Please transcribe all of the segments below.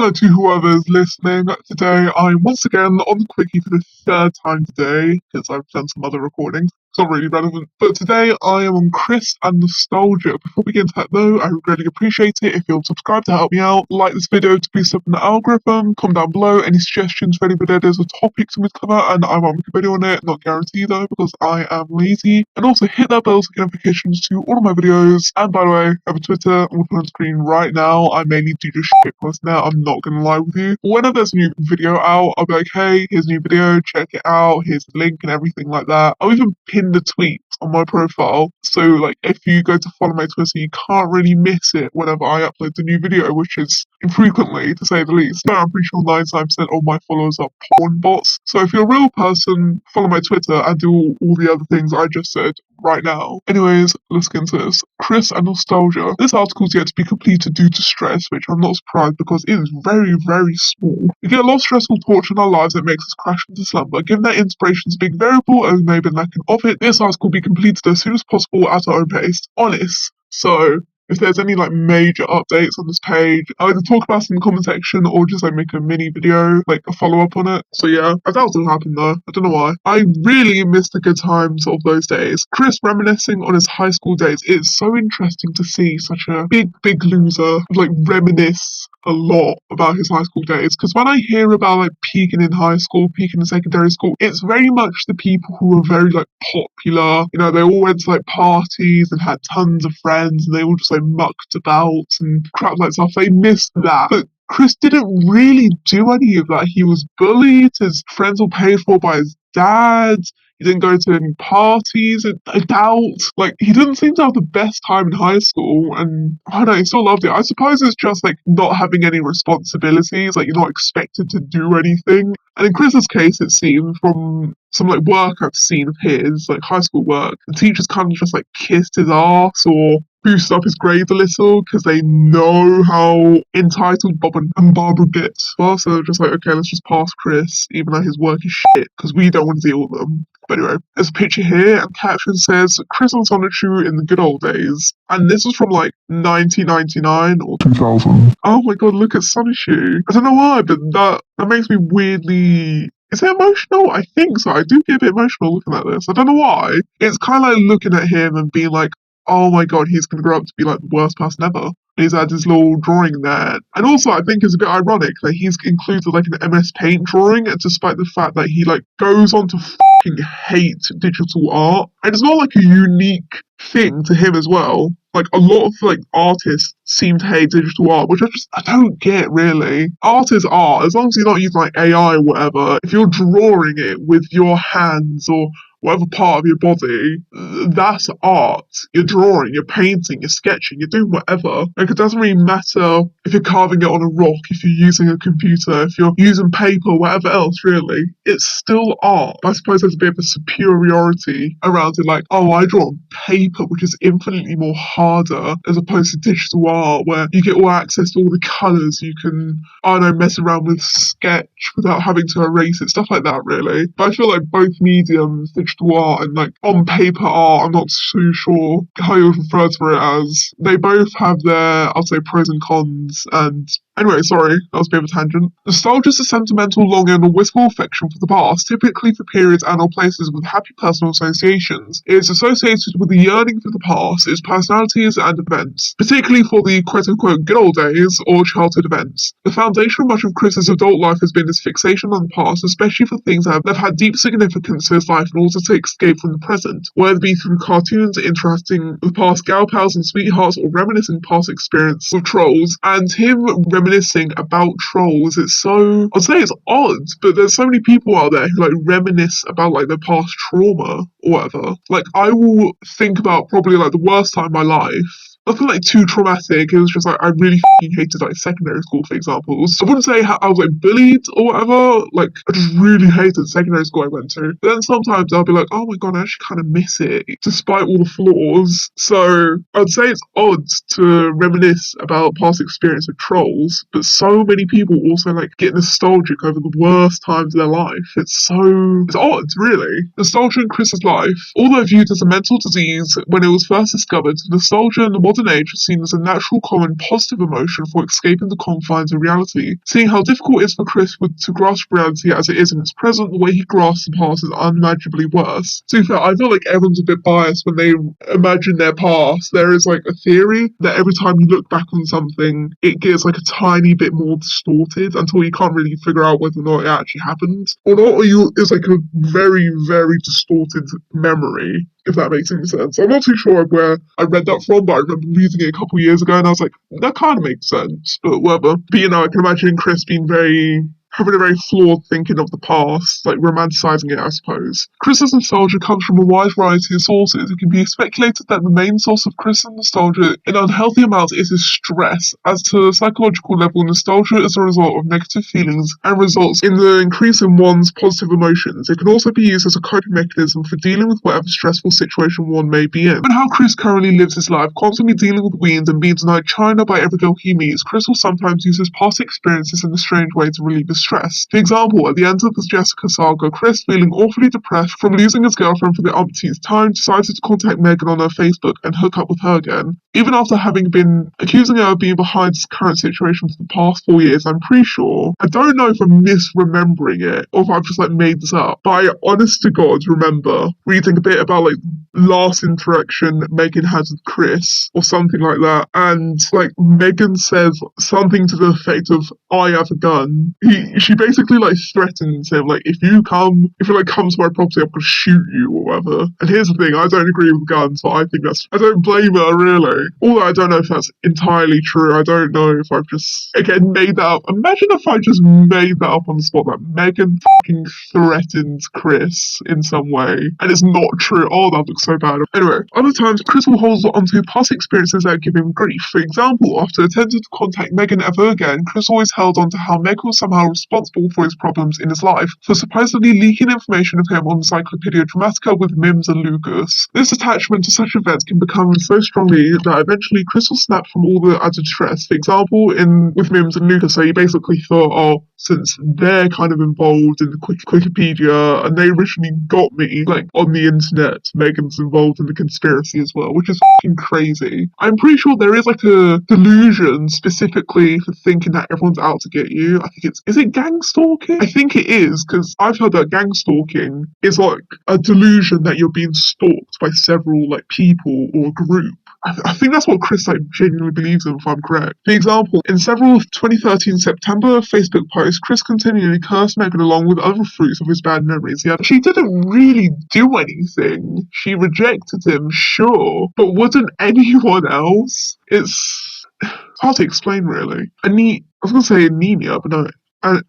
Hello to whoever's listening. Today I'm once again on the Cwcki for the third time today, because I've done some other recordings. It's not really relevant. But today I am on Chris and Nostalgia. Before we get into that though, I would really appreciate it if you'll subscribe to help me out, like this video to boost up in the algorithm, comment down below any suggestions for any videos or topics we cover, and I might make a video on it, not guaranteed though, because I am lazy. And also hit that bell to get notifications to all of my videos. And by the way, over Twitter, I'm on screen right now. I may need to do shit post now, I'm not gonna lie with you. Whenever there's a new video out, I'll be like, hey, here's a new video, check it out, here's the link and everything like that. I'll even pin the tweet on my profile, so like if you go to follow my Twitter, you can't really miss it whenever I upload the new video, which is infrequently to say the least. So I'm pretty sure 99% of my followers are porn bots. So if you're a real person, follow my Twitter and do all the other things I just said right now. Anyways, let's get into this. Chris and Nostalgia. This article is yet to be completed due to stress, which I'm not surprised because it is very, very small. We get a lot of stressful thoughts in our lives that makes us crash into slumber. Given that inspiration is a big variable and we may have been lacking of it, this article will be completed as soon as possible at our own pace. Honest. So, if there's any like major updates on this page, I'll either talk about it in the comment section or just like make a mini video, like a follow-up on it. So yeah, I doubt it'll happen though. I don't know why. I really miss the good times of those days. Chris reminiscing on his high school days. It's so interesting to see such a big loser like reminisce a lot about his high school days, because when I hear about like peaking in high school, peaking in secondary school, it's very much the people who were very like popular, you know, they all went to like parties and had tons of friends and they all just like mucked about and crap like stuff. They missed that. But Chris didn't really do any of that. He was bullied, his friends were paid for by his dad. He didn't go to any parties. I doubt. Like, he didn't seem to have the best time in high school, and I don't know, he still loved it. I suppose it's just like not having any responsibilities, like you're not expected to do anything. And in Chris's case, it seemed from some like work I've seen of his, like high school work, the teachers kind of just like kissed his ass or boosted up his grades a little because they know how entitled Bob and Barbara get. Well, so they're just like, okay, let's just pass Chris, even though his work is shit, because we don't want to deal with them. But anyway, there's a picture here, and caption says, Chris and Sonichu in the good old days. And this was from like 1999 or 2000. Oh my god, look at Sonichu. I don't know why, but that makes me weirdly... Is it emotional? I think so. I do get a bit emotional looking at this. I don't know why. It's kind of like looking at him and being like, oh my god, he's going to grow up to be like the worst person ever. He's had his little drawing there. And also, I think it's a bit ironic that he's included like an MS Paint drawing, despite the fact that he like goes on to fucking hate digital art. And it's not like a unique thing to him as well. Like, a lot of like artists seem to hate digital art, which I don't get really. Art is art, as long as you're not using like AI or whatever. If you're drawing it with your hands or whatever part of your body, that's art. You're drawing, you're painting, you're sketching, you're doing whatever. Like, it doesn't really matter if you're carving it on a rock, if you're using a computer, if you're using paper, whatever else, really. It's still art. I suppose there's a bit of a superiority around it, like, oh, I draw on paper, which is infinitely more harder as opposed to digital art, where you get all access to all the colours, you can, I don't know, mess around with sketch without having to erase it, stuff like that, really. But I feel like both mediums, digital art and like on paper art, I'm not too sure how you would refer to it as. They both have their, I'll say, pros and cons. And anyway, sorry, that was a bit of a tangent. Nostalgia is a sentimental longing or wistful affection for the past, typically for periods and or places with happy personal associations. It is associated with the yearning for the past, its personalities and events, particularly for the quote-unquote good old days or childhood events. The foundation of much of Chris's adult life has been his fixation on the past, especially for things that have had deep significance to his life in order to escape from the present, whether it be through cartoons interacting with past gal pals and sweethearts or reminiscing past experience with trolls. And him reminiscing about trolls, it's so, I'd say it's odd, but there's so many people out there who like reminisce about like their past trauma or whatever. Like, I will think about probably like the worst time of my life. Nothing like too traumatic. It was just like I really hated like secondary school, for example. I wouldn't say I was like bullied or whatever. Like, I just really hated secondary school I went to. But then sometimes I'll be like, oh my god, I actually kind of miss it, despite all the flaws. So I'd say it's odd to reminisce about past experience with trolls, but so many people also like get nostalgic over the worst times of their life. It's odd, really. Nostalgia in Chris's life, although viewed as a mental disease when it was first discovered, nostalgia in the modern age is seen as a natural, common, positive emotion for escaping the confines of reality. Seeing how difficult it is for Chris to grasp reality as it is in its present, the way he grasps the past is unimaginably worse. To be fair, I feel like everyone's a bit biased when they imagine their past. There is like a theory that every time you look back on something, it gets like a tiny bit more distorted until you can't really figure out whether or not it actually happened or not, or it's like a very, very distorted memory, if that makes any sense. I'm not too sure where I read that from, but I remember reading it a couple of years ago and I was like, that kind of makes sense, but whatever. But I can imagine Chris being having a very flawed thinking of the past, like romanticizing it, I suppose. Chris's nostalgia comes from a wide variety of sources. It can be speculated that the main source of Chris's nostalgia in unhealthy amounts is his stress. As to a psychological level, nostalgia is a result of negative feelings and results in the increase in one's positive emotions. It can also be used as a coping mechanism for dealing with whatever stressful situation one may be in. And how Chris currently lives his life, constantly dealing with weans and being denied China by every girl he meets, Chris will sometimes use his past experiences in a strange way to relieve his stress. For example, at the end of the Jessica saga, Chris, feeling awfully depressed from losing his girlfriend for the umpteenth time, decided to contact Megan on her Facebook and hook up with her again. Even after having been accusing her of being behind his current situation for the past 4 years, I'm pretty sure, I don't know if I'm misremembering it or if I've just like made this up, but I honest to God remember reading a bit about like last interaction Megan had with Chris or something like that, and like Megan says something to the effect of, I have a gun. She basically like threatens him, like, if you come to my property, I'm gonna shoot you or whatever. And here's the thing, I don't agree with guns, but I don't blame her really. Although I don't know if that's entirely true. I don't know if I've just again made that up. Imagine if I just made that up on the spot, that Megan fucking threatens Chris in some way and it's not true. Oh, that looks so bad. Anyway, other times Chris will hold onto past experiences that give him grief. For example, after attempting to contact Megan ever again, Chris always held on to how Meg was somehow responsible for his problems in his life, for supposedly leaking information of him on Encyclopedia Dramatica with Mims and Lucas. This attachment to such events can become so strongly that eventually Chris will snap from all the added stress. For example, with Mims and Lucas, so he basically thought, oh, since they're kind of involved in the Wikipedia and they originally got me, like, on the internet, Megan's involved in the conspiracy as well, which is fucking crazy. I'm pretty sure there is like a delusion specifically for thinking that everyone's out to get you. I think is it gang stalking? I think it is, because I've heard that gang stalking is like a delusion that you're being stalked by several like people or a group. I think that's what Chris like genuinely believes in, if I'm correct. For example, in several 2013 September Facebook posts, Chris continually cursed Megan along with other fruits of his bad memories. Yeah, she didn't really do anything. She rejected him, sure, but wasn't anyone else? It's hard to explain, really. I was gonna say anemia, but no.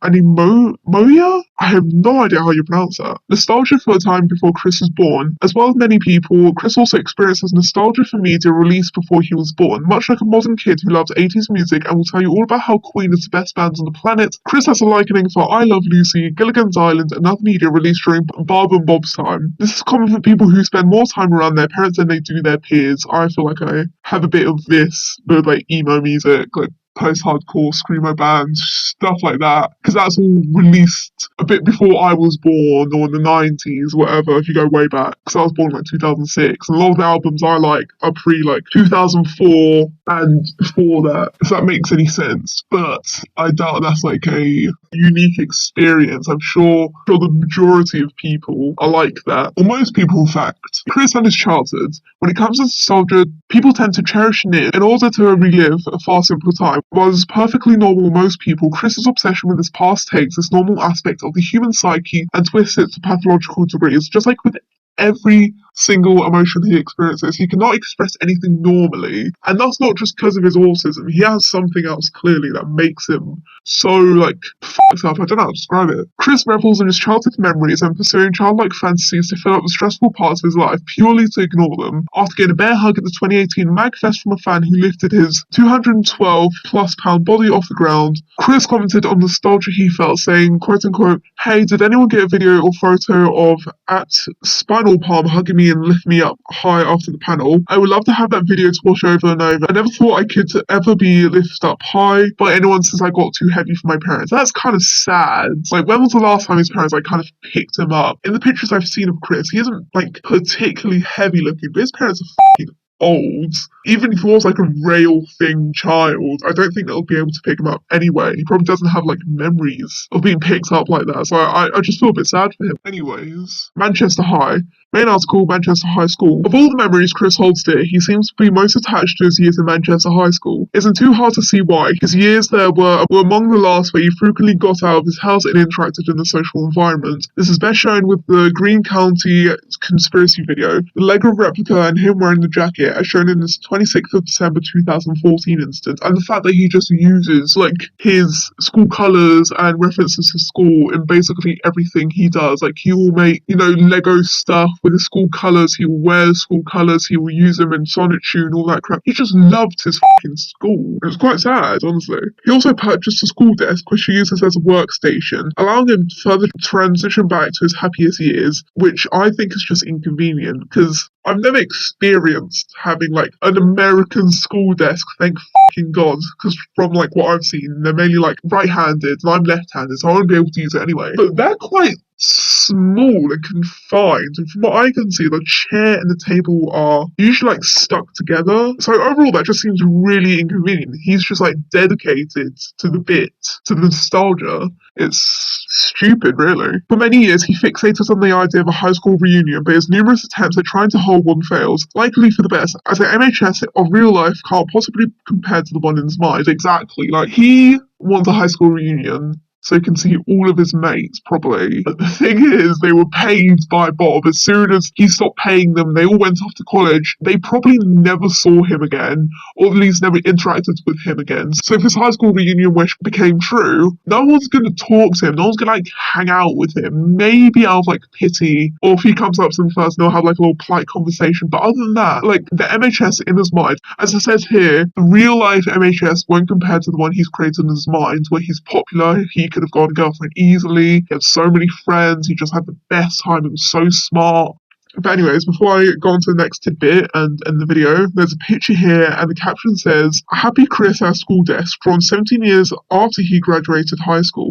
Anemoia? I have no idea how you pronounce that. Nostalgia for a time before Chris was born. As well as many people, Chris also experiences nostalgia for media released before he was born. Much like a modern kid who loves 80s music and will tell you all about how Queen is the best band on the planet, Chris has a likening for I Love Lucy, Gilligan's Island, and other media released during Barb and Bob's time. This is common for people who spend more time around their parents than they do their peers. I feel like I have a bit of this with like emo music, like post-hardcore screamo bands, stuff like that, because that's all released a bit before I was born, or in the 90s, whatever, if you go way back, because I was born in like 2006, and a lot of the albums I like are like 2004 and before that, if that makes any sense, but I doubt that's like a unique experience. I'm sure the majority of people are like that, or most people in fact. Chris and his childhood, when it comes to nostalgia, people tend to cherish it in order to relive a far simpler time. While it's perfectly normal to most people, Chris's obsession with his past takes this normal aspect of the human psyche and twists it to pathological degrees. Just like with every single emotion he experiences, he cannot express anything normally, and that's not just because of his autism. He has something else clearly that makes him so like fucked up. I don't know how to describe it. Chris revels in his childhood memories and pursuing childlike fantasies to fill up the stressful parts of his life purely to ignore them. After getting a bear hug at the 2018 Magfest from a fan who lifted his 212 plus pound body off the ground, Chris commented on the nostalgia he felt, saying, quote unquote, "Hey, did anyone get a video or photo of at Spinal Palm hugging me and lift me up high after the panel? I would love to have that video to watch over and over. I never thought I could ever be lifted up high by anyone since I got too heavy for my parents." That's kind of sad. Like, when was the last time his parents like kind of picked him up? In the pictures I've seen of Chris, he isn't like particularly heavy looking, but his parents are fucking old, even if he was like a rail thing child, I don't think they'll be able to pick him up anyway. He probably doesn't have like memories of being picked up like that. So I just feel a bit sad for him. Anyways, Manchester High. Main article, Manchester High School. Of all the memories Chris holds dear, he seems to be most attached to his years in Manchester High School. Isn't too hard to see why. His years there were among the last where he frequently got out of his house and interacted in the social environment. This is best shown with the Green County conspiracy video, the Lego replica and him wearing the jacket as shown in this 26th of December 2014 instance, and the fact that he just uses like his school colours and references to school in basically everything he does. Like he will make, Lego stuff with the school colours, he will wear the school colours, he will use them in Sonic Tune, all that crap. He just loved his fucking school. It was quite sad, honestly. He also purchased a school desk which he uses as a workstation, allowing him to further transition back to his happiest years, which I think is just inconvenient because I've never experienced having like an American school desk, thank fucking God, because from like what I've seen, they're mainly like right-handed and I'm left-handed, so I won't be able to use it anyway. But they're quite small and confined, and from what I can see, the chair and the table are usually like stuck together. So overall, that just seems really inconvenient. He's just like dedicated to the bit, to the nostalgia. It's stupid, really. For many years, he fixated on the idea of a high school reunion, but his numerous attempts at trying to hold one fails, likely for the best, as the MHS of real life can't possibly compare to the one in his mind. Exactly. Like, he wants a high school reunion so he can see all of his mates, probably. But the thing is, they were paid by Bob. As soon as he stopped paying them, they all went off to college. They probably never saw him again, or at least never interacted with him again. So if his high school reunion wish became true, no one's going to talk to him. No one's going to, like, hang out with him. Maybe out of, like, pity, or if he comes up to them first, they'll have, like, a little polite conversation. But other than that, like, the MHS in his mind, as I said here, the real-life MHS won't compare to the one he's created in his mind, where he's popular, he could have got a girlfriend easily, he had so many friends, he just had the best time, he was so smart. But anyways, before I go on to the next tidbit and end the video, there's a picture here and the caption says, "Happy Chris at school desk, drawn 17 years after he graduated high school."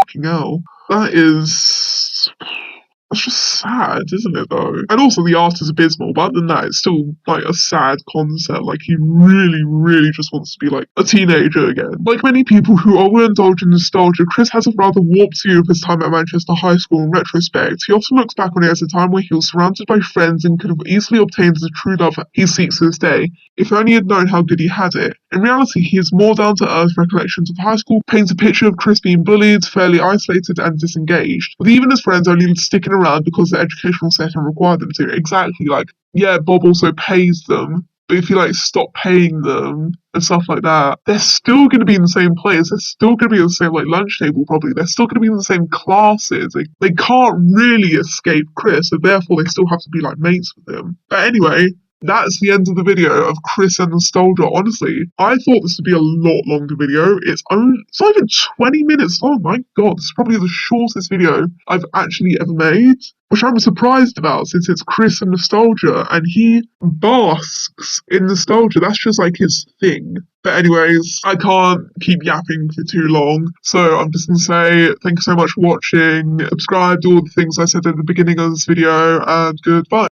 Fucking hell. That's just sad, isn't it, though? And also, the art is abysmal, but other than that, it's still, like, a sad concept. Like, he really, really just wants to be, like, a teenager again. Like many people who overindulge in nostalgia, Chris has a rather warped view of his time at Manchester High School in retrospect. He often looks back on it as a time where he was surrounded by friends and could have easily obtained the true love he seeks to this day, if only he had known how good he had it. In reality, his more down-to-earth recollections of high school paints a picture of Chris being bullied, fairly isolated and disengaged, with even his friends only sticking around because the educational setting required them to. Exactly, like, yeah, Bob also pays them, but if you, like, stop paying them and stuff like that, they're still going to be in the same place, they're still going to be in the same, like, lunch table probably, they're still going to be in the same classes, they can't really escape Chris, so therefore they still have to be, like, mates with him. But anyway, that's the end of the video of Chris and nostalgia. Honestly, I thought this would be a lot longer video. It's not even 20 minutes long. My God, this is probably the shortest video I've actually ever made, which I'm surprised about since it's Chris and nostalgia, and he basks in nostalgia. That's just like his thing. But anyways, I can't keep yapping for too long, so I'm just going to say thank you so much for watching, subscribe, do all the things I said at the beginning of this video, and goodbye.